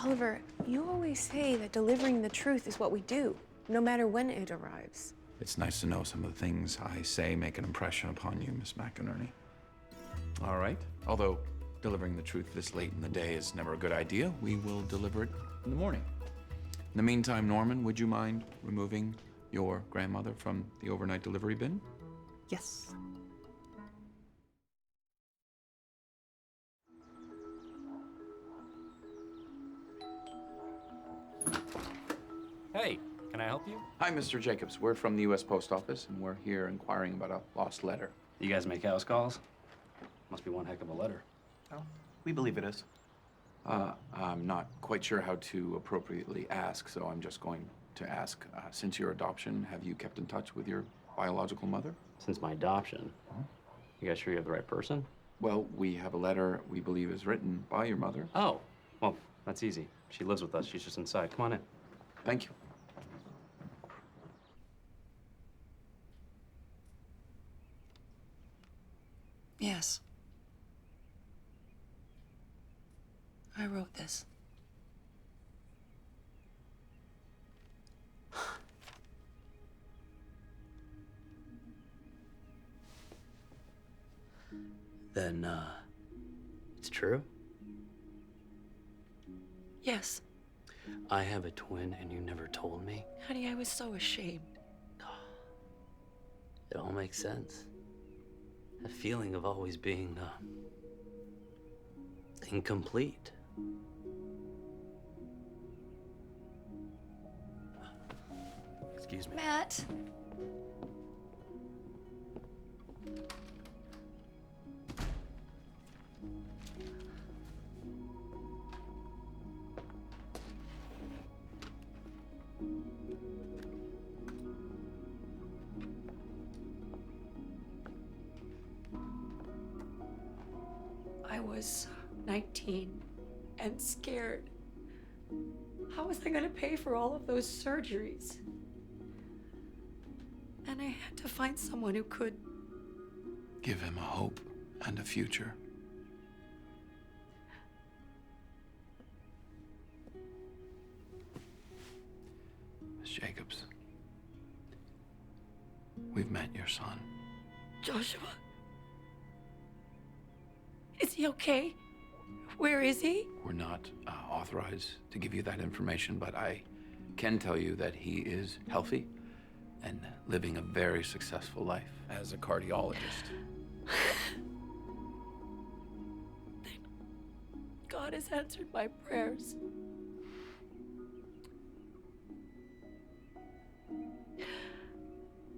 Oliver, you always say that delivering the truth is what we do, no matter when it arrives. It's nice to know some of the things I say make an impression upon you, Miss McInerney. All right. Although delivering the truth this late in the day is never a good idea, we will deliver it in the morning. In the meantime, Norman, would you mind removing your grandmother from the overnight delivery bin? Yes. Hey, can I help you? Hi, Mr. Jacobs. We're from the U.S. Post Office, and we're here inquiring about a lost letter. You guys make house calls? Must be one heck of a letter. Oh, we believe it is. I'm not quite sure how to appropriately ask, so I'm just going to ask, since your adoption, have you kept in touch with your biological mother? Since my adoption. You guys sure you have the right person? Well, we have a letter we believe is written by your mother. Oh, well, that's easy. She lives with us. She's just inside. Come on in. Thank you. Yes. I wrote this. Then, it's true? Yes. I have a twin and you never told me? Honey, I was so ashamed. It all makes sense. That feeling of always being, incomplete. Excuse me. Matt. I was 19 and scared. How was I going to pay for all of those surgeries? And I had to find someone who could. Give him a hope and a future. Miss Jacobs, we've met your son. Joshua? Is he okay? Where is he? We're not authorized to give you that information, but I can tell you that he is healthy and living a very successful life as a cardiologist. God has answered my prayers.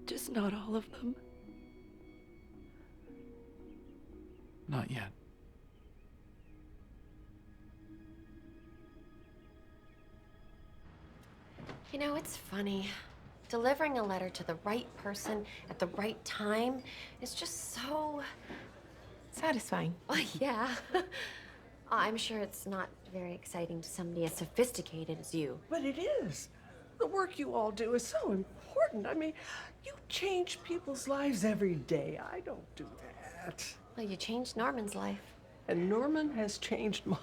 Just not all of them. Not yet. You know, it's funny. Delivering a letter to the right person at the right time is just so Satisfying. Oh, yeah. I'm sure it's not very exciting to somebody as sophisticated as you. But it is. The work you all do is so important. I mean, you change people's lives every day. I don't do that. Well, you changed Norman's life. And Norman has changed mine.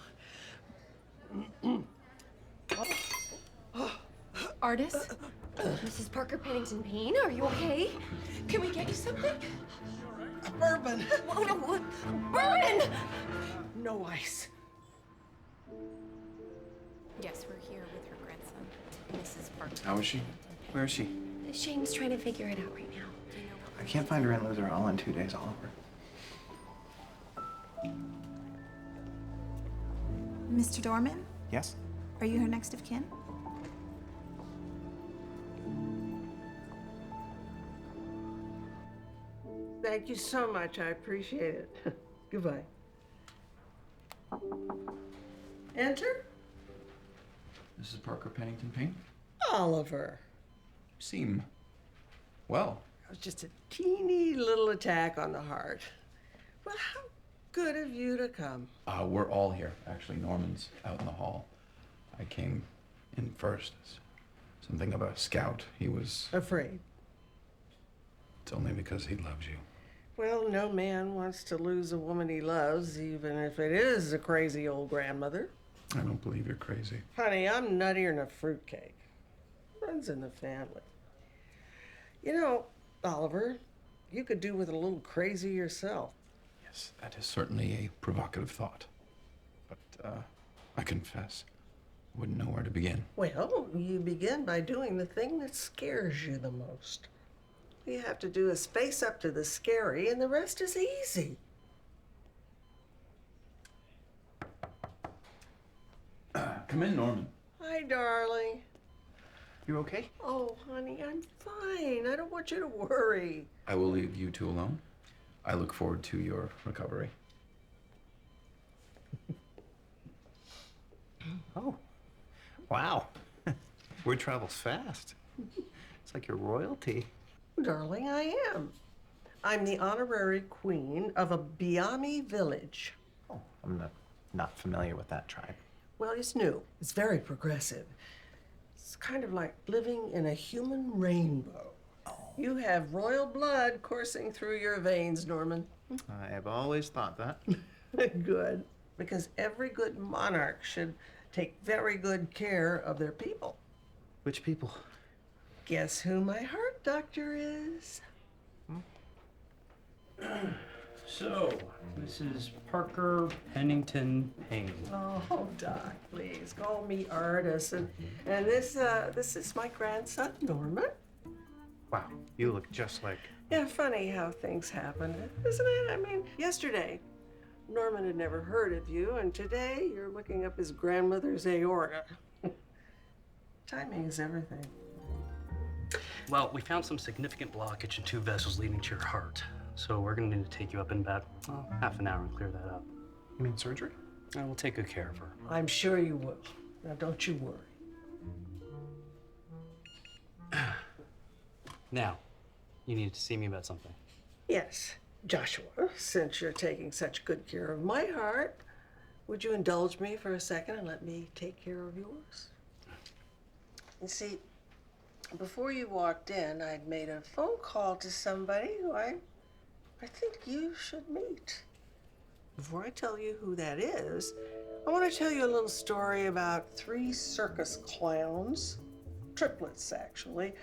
Artist? Mrs. Parker Pennington Payne, are you okay? Can we get you something? A bourbon. Oh, no, what? Bourbon! No ice. Yes, we're here with her grandson, Mrs. Parker. How is she? Where is she? Shane's trying to figure it out right now. I can't find her in Luther all in 2 days, Oliver. Mr. Dorman, Yes? are you her next of kin? Thank you so much. I appreciate it. Goodbye. Enter. Mrs. Parker Pennington Payne? Oliver. Seem well. It was just a teeny little attack on the heart. Well, how good of you to come. We're all here. Actually, Norman's out in the hall. I came in first. Something of a scout. He was... Afraid. It's only because he loves you. Well, no man wants to lose a woman he loves, even if it is a crazy old grandmother. I don't believe you're crazy. Honey, I'm nuttier than a fruitcake. Runs in the family. You know, Oliver, you could do with a little crazy yourself. Yes, that is certainly a provocative thought. But I confess, wouldn't know where to begin. Well, you begin by doing the thing that scares you the most. All you have to do is face up to the scary, and the rest is easy. Come in, Norman. Hi, darling. You okay? Oh, honey, I'm fine. I don't want you to worry. I will leave you two alone. I look forward to your recovery. Oh, wow. Word travels fast. It's like you're royalty. Darling, I am. I'm the honorary queen of a Biami village. Oh, I'm not familiar with that tribe. Well, it's new. It's very progressive. It's kind of like living in a human rainbow. You have royal blood coursing through your veins, Norman. I have always thought that. Good. Because every good monarch should take very good care of their people. Which people? Guess who my heart doctor is? So, Mrs. Parker Pennington Payne. Oh, Doc, please call me Artis. And this is my grandson, Norman. Wow, you look just like... Yeah, funny how things happen, isn't it? I mean, yesterday, Norman had never heard of you, and today you're looking up his grandmother's aorta. Timing is everything. Well, we found some significant blockage in 2 vessels leading to your heart. So we're gonna need to take you up in about half an hour and clear that up. You mean surgery? And we'll take good care of her. I'm sure you will. Now, don't you worry. Now, you needed to see me about something. Yes, Joshua, since you're taking such good care of my heart, would you indulge me for a second and let me take care of yours? You see, before you walked in, I'd made a phone call to somebody who I think you should meet. Before I tell you who that is, I want to tell you a little story about 3 circus clowns, triplets actually.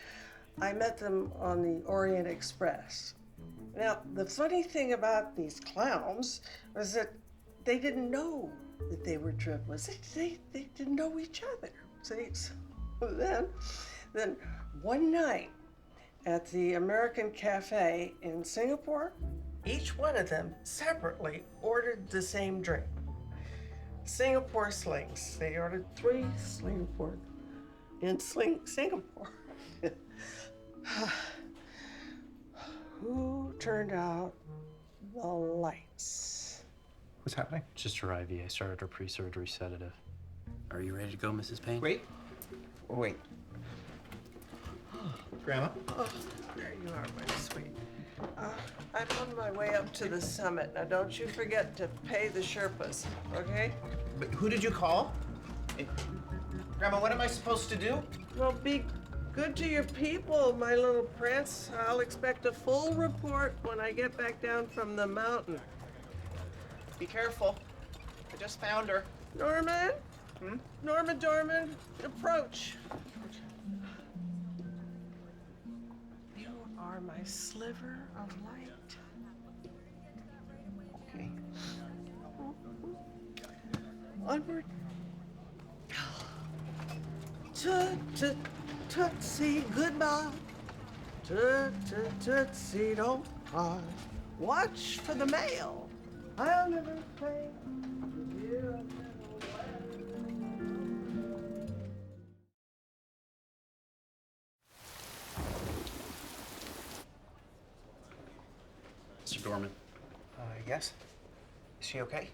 I met them on the Orient Express. Now, the funny thing about these clowns was that they didn't know that they were triplets. They didn't know each other. See, so then one night at the American Cafe in Singapore, each one of them separately ordered the same drink. Singapore slings. They ordered 3 Singapore in Singapore. Who turned out the lights? What's happening? Just her IV. I started her pre-surgery sedative. Are you ready to go, Mrs. Payne? Wait. Grandma? Oh, there you are, my sweet. I'm on my way up to the summit. Now, don't you forget to pay the Sherpas, okay? But who did you call? Grandma, what am I supposed to do? Well, be good to your people, my little prince. I'll expect a full report when I get back down from the mountain. Be careful. I just found her. Norman? Norman Dorman, approach. You are my sliver of light. Okay. Onward. Tootsie, goodbye. Tootsie, don't cry. Watch for the mail. I'll never play with you. Mr. Dorman, Yes? Is she okay?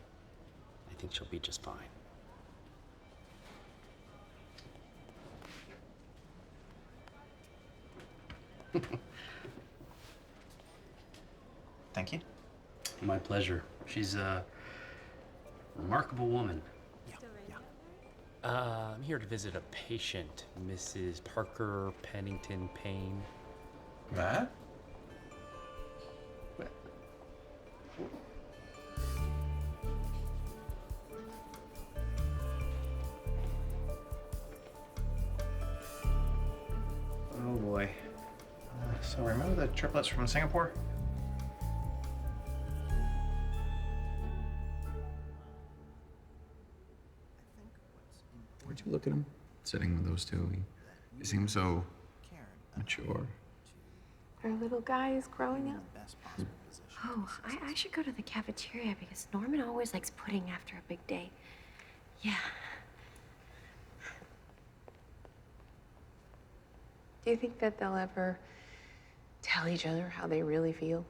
I think she'll be just fine. Thank you. My pleasure. She's a remarkable woman. I'm here to visit a patient, Mrs. Parker Pennington Payne. Matt? So remember the triplets from Singapore? Where'd you look at him? Sitting with those two. He seemed so mature. Our little guy is growing up. Oh, I should go to the cafeteria because Norman always likes pudding after a big day. Yeah. Do you think that they'll ever tell each other how they really feel?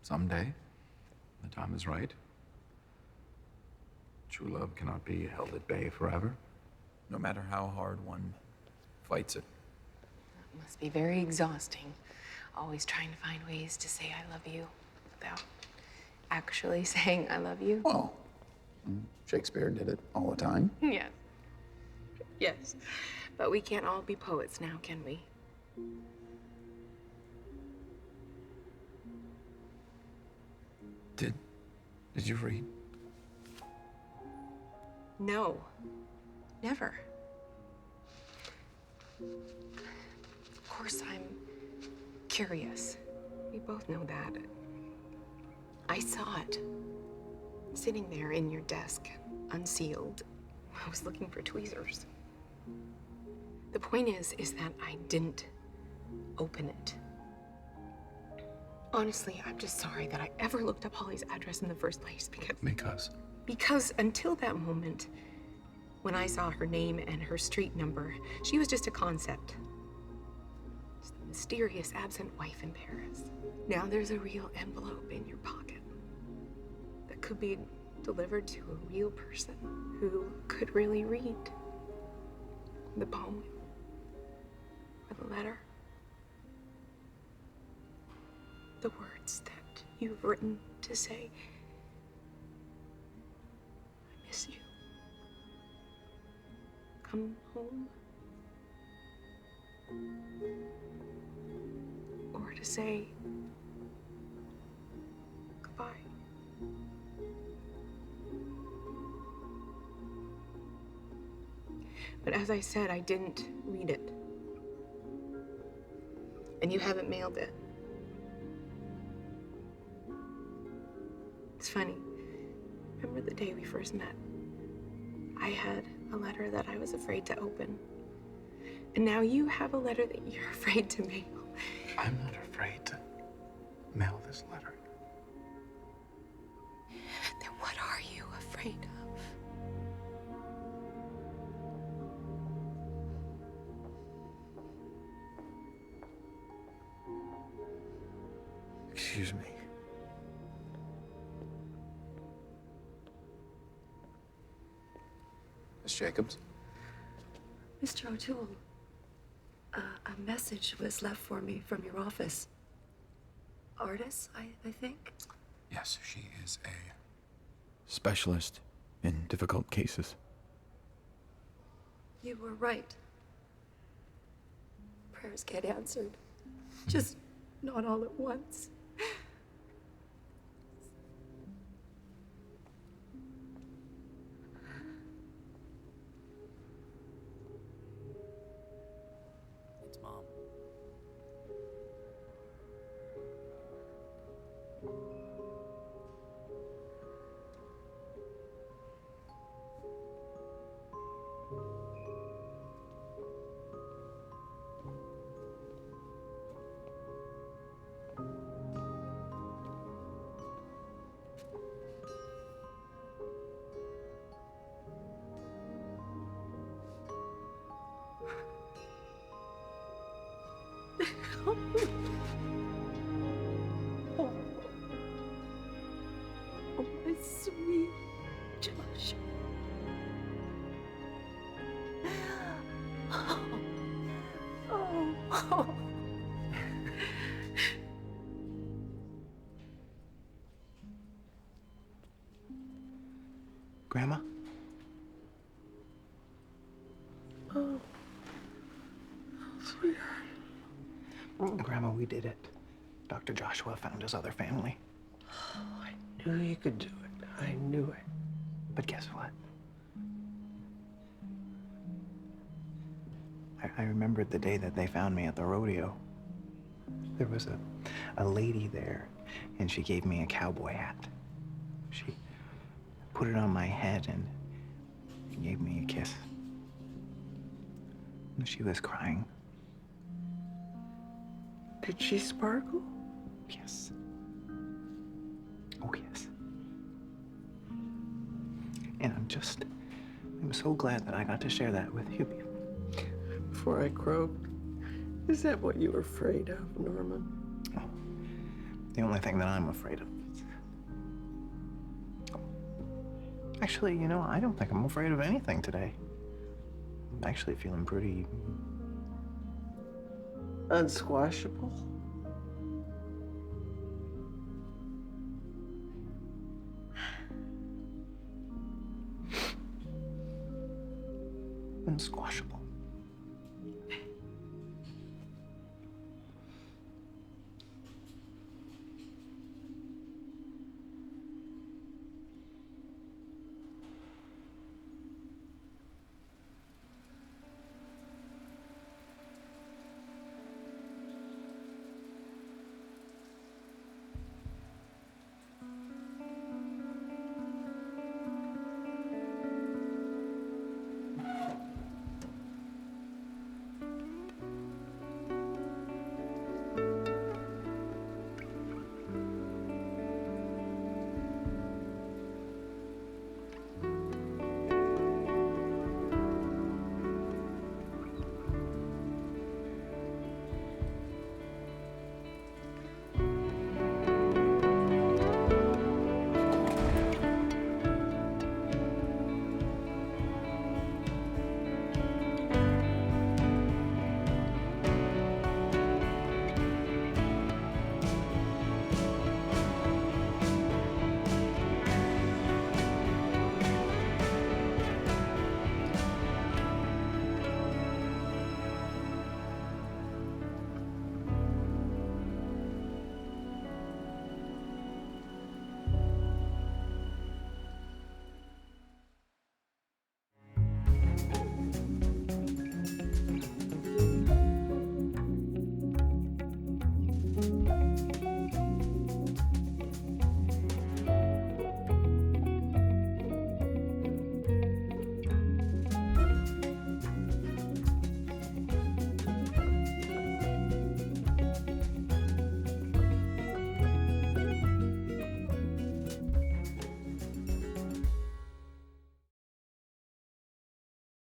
Someday, the time is right. True love cannot be held at bay forever, no matter how hard one fights it. It must be very exhausting, always trying to find ways to say I love you without actually saying I love you. Well, Shakespeare did it all the time. Yes. Yes. But we can't all be poets now, can we? Did you read? No. Never. Of course, I'm curious. We both know that. I saw it. Sitting there in your desk, unsealed. I was looking for tweezers. The point is that I didn't open it. Honestly, I'm just sorry that I ever looked up Holly's address in the first place because until that moment, when I saw her name and her street number, she was just a concept. Just the mysterious absent wife in Paris. Now there's a real envelope in your pocket that could be delivered to a real person who could really read the poem or the letter. The words that you've written to say, I miss you. Come home. Or to say, goodbye. But as I said, I didn't read it. And you haven't mailed it. It's funny. Remember the day we first met? I had a letter that I was afraid to open. And now you have a letter that you're afraid to mail. I'm not afraid to mail this letter. Then what are you afraid of? Excuse me. Miss Jacobs? Mr. O'Toole, a message was left for me from your office. Artis, I think? Yes, she is a specialist in difficult cases. You were right. Prayers get answered. Just not all at once. It's Mom. Oh, my sweet Josh. Oh. Grandma? Oh, sweetheart. Grandma, we did it. Dr. Joshua found his other family. Oh, I knew you could do it. I knew it. But guess what? I remembered the day that they found me at the rodeo. There was a lady there, and she gave me a cowboy hat. She put it on my head and gave me a kiss. And she was crying. Did she sparkle? Yes. Oh, yes. And I'm so glad that I got to share that with you. Before I croaked. Is that what you were afraid of, Norman? Oh, the only thing that I'm afraid of is... Actually, you know, I don't think I'm afraid of anything today. I'm actually feeling pretty... Unsquashable? Unsquashable.